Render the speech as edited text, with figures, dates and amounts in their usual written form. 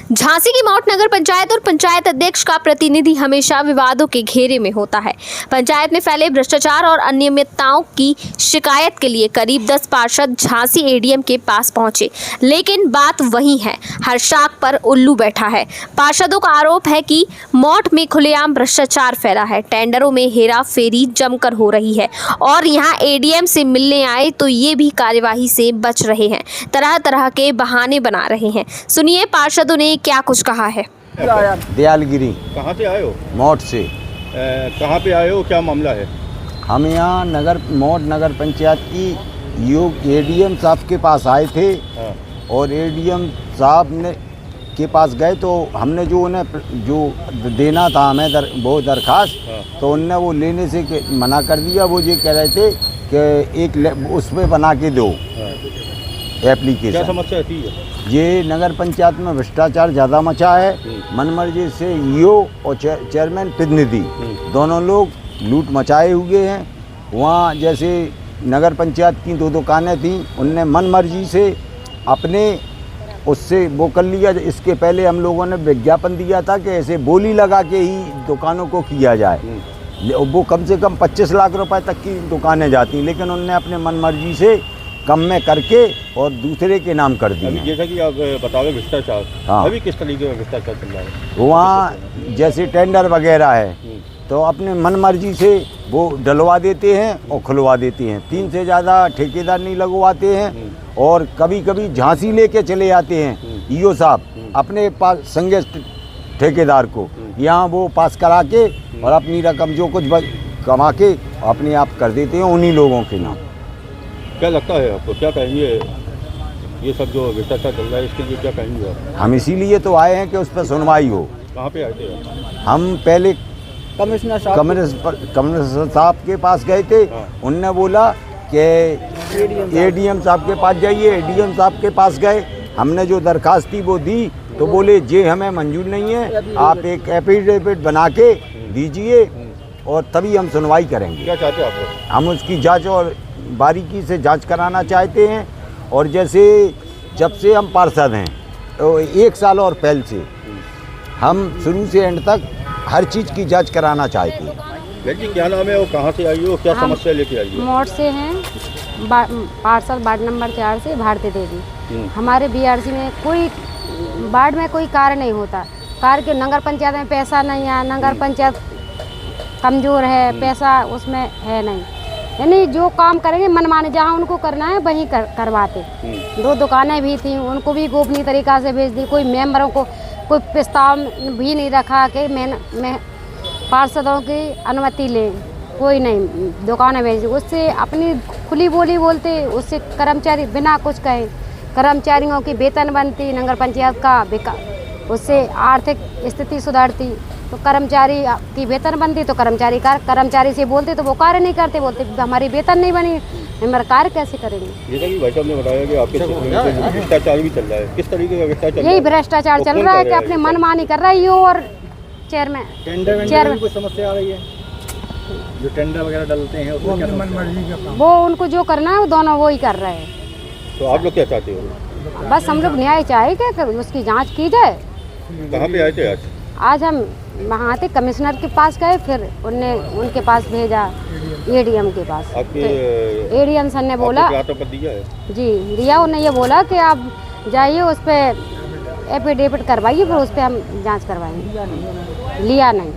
झांसी की मौट नगर पंचायत और पंचायत अध्यक्ष का प्रतिनिधि हमेशा विवादों के घेरे में होता है। पंचायत में फैले भ्रष्टाचार और अनियमितताओं की शिकायत के लिए करीब 10 पार्षद झांसी एडीएम के पास पहुंचे, लेकिन बात वही है, हर शाख पर उल्लू बैठा है। पार्षदों का आरोप है कि मौट में खुलेआम भ्रष्टाचार फैला है, टेंडरों में हेरा फेरी जमकर हो रही है और यहाँ एडीएम से मिलने आए तो ये भी कार्यवाही से बच रहे हैं, तरह तरह के बहाने बना रहे हैं। सुनिए पार्षदों ने क्या कुछ कहा है। दयालगिरी। कहाँ से आए हो? मौट से। कहाँ पे आए हो, क्या मामला है? हम यहाँ मौट नगर पंचायत की योग एडीएम साहब के पास आए थे। हाँ। और एडीएम साहब ने के पास गए तो हमने जो उन्हें जो देना था हमें वो दरखास्त, हाँ। तो उनने वो लेने से मना कर दिया। वो ये कह रहे थे कि एक उसमें बना के दो। हाँ। एप्लीकेशन। क्या समस्या थी? ये नगर पंचायत में भ्रष्टाचार ज़्यादा मचा है। मनमर्जी से ईओ और चेयरमैन प्रतिनिधि दोनों लोग लूट मचाए हुए हैं। वहाँ जैसे नगर पंचायत की 2 दुकानें थीं, उनने मनमर्जी से अपने उससे वो कर लिया। इसके पहले हम लोगों ने विज्ञापन दिया था कि ऐसे बोली लगा के ही दुकानों को किया जाए। वो कम से कम 25 लाख रुपए तक की दुकानें जाती, लेकिन उनने अपने मनमर्जी से कम में करके और दूसरे के नाम कर दिए। जैसा कि आप बताओगे भ्रष्टाचार, हाँ। अभी किस तरीके का भ्रष्टाचार चल रहा है? वहाँ जैसे टेंडर वगैरह है तो अपने मनमर्जी से वो डलवा देते हैं और खुलवा देते हैं। 3 से ज़्यादा ठेकेदार नहीं लगवाते हैं। और कभी कभी झांसी लेके चले आते हैं ईओ साहब अपने पास संगे ठेकेदार को, यहाँ वो पास करा के और अपनी रकम जो कुछ कमा के अपने आप कर देते हैं उन्हीं लोगों के नाम। क्या लगता है आपको, क्या कहेंगे ये सब जो भ्रष्टाचार चल रहा है, इसके लिए क्या कहेंगे आप? हम इसीलिए तो आए हैं कि उस पर सुनवाई हो। कहाँ पे आए थे आप? हम पहले कमिश्नर साहब के पास गए थे। हाँ। उनने बोला कि एडीएम साहब के पास जाइए। एडीएम साहब के पास गए, हमने जो दरखास्त थी वो दी तो बोले जे हमें मंजूर नहीं है, आप एक एफिडेविट बना के दीजिए और तभी हम सुनवाई करेंगे। क्या चाहते हैं आप? हम उसकी जांच और बारीकी से जांच कराना चाहते हैं। और जैसे जब से हम पार्षद हैं तो 1 साल और पहले से हम शुरू से एंड तक हर चीज़ की जांच कराना चाहते हैं। जी, क्या नाम है और कहाँ से आई हो, क्या समस्या लेके आई हो? मौट से हैं, पार्षद वार्ड नंबर 4 से भारती देवी। हमारे बीआरसी में कोई वार्ड में कोई कार्य नहीं होता। कार्य के नगर पंचायत में पैसा नहीं है, नगर पंचायत कमज़ोर है, पैसा उसमें है नहीं। यानी जो काम करेंगे मनमाने, जहाँ उनको करना है वहीं करवाते। 2 दुकानें भी थीं, उनको भी गोपनीय तरीक़ा से भेज दी। कोई मेंबरों को कोई प्रस्ताव भी नहीं रखा कि मैं पार्षदों की अनुमति लें, कोई नहीं, दुकानें भेज दी। उससे अपनी खुली बोली बोलते, उससे कर्मचारी बिना कुछ कहे कर्मचारियों की वेतन बनती, नगर पंचायत का उससे आर्थिक स्थिति सुधरती। तो कर्मचारी की वेतन बनती तो कर्मचारी से बोलते तो वो कार्य नहीं करते, बोलते हमारी वेतन नहीं बनी, हमारा कार्य कैसे करेंगे। जैसा कि भाई साहब ने बताया कि आपके क्षेत्र में भ्रष्टाचार भी चल रहा है, किस तरीके का भ्रष्टाचार? यही भ्रष्टाचार चल रहा है कि अपने मनमानी कर रहा है ईओ और चेयरमैन। टेंडर कोई समस्या आ रही है? जो टेंडर वगैरह डालते हैं वो उनको जो करना है वो दोनों वो ही कर रहे हैं। तो आप लोग क्या चाहते हो? बस हम लोग न्याय चाहिए कि उसकी जाँच की जाए। कहाँ पे आए थे आज? आज हम वहाँ आते कमिश्नर के पास गए, फिर उनके पास भेजा एडीएम के पास। एडीएम सर ने बोला दिया है? जी दिया। उन्हें ये बोला कि आप जाइए उस पर एफिडेविट करवाइए, फिर उस पर हम जांच करवाएंगे। लिया नहीं।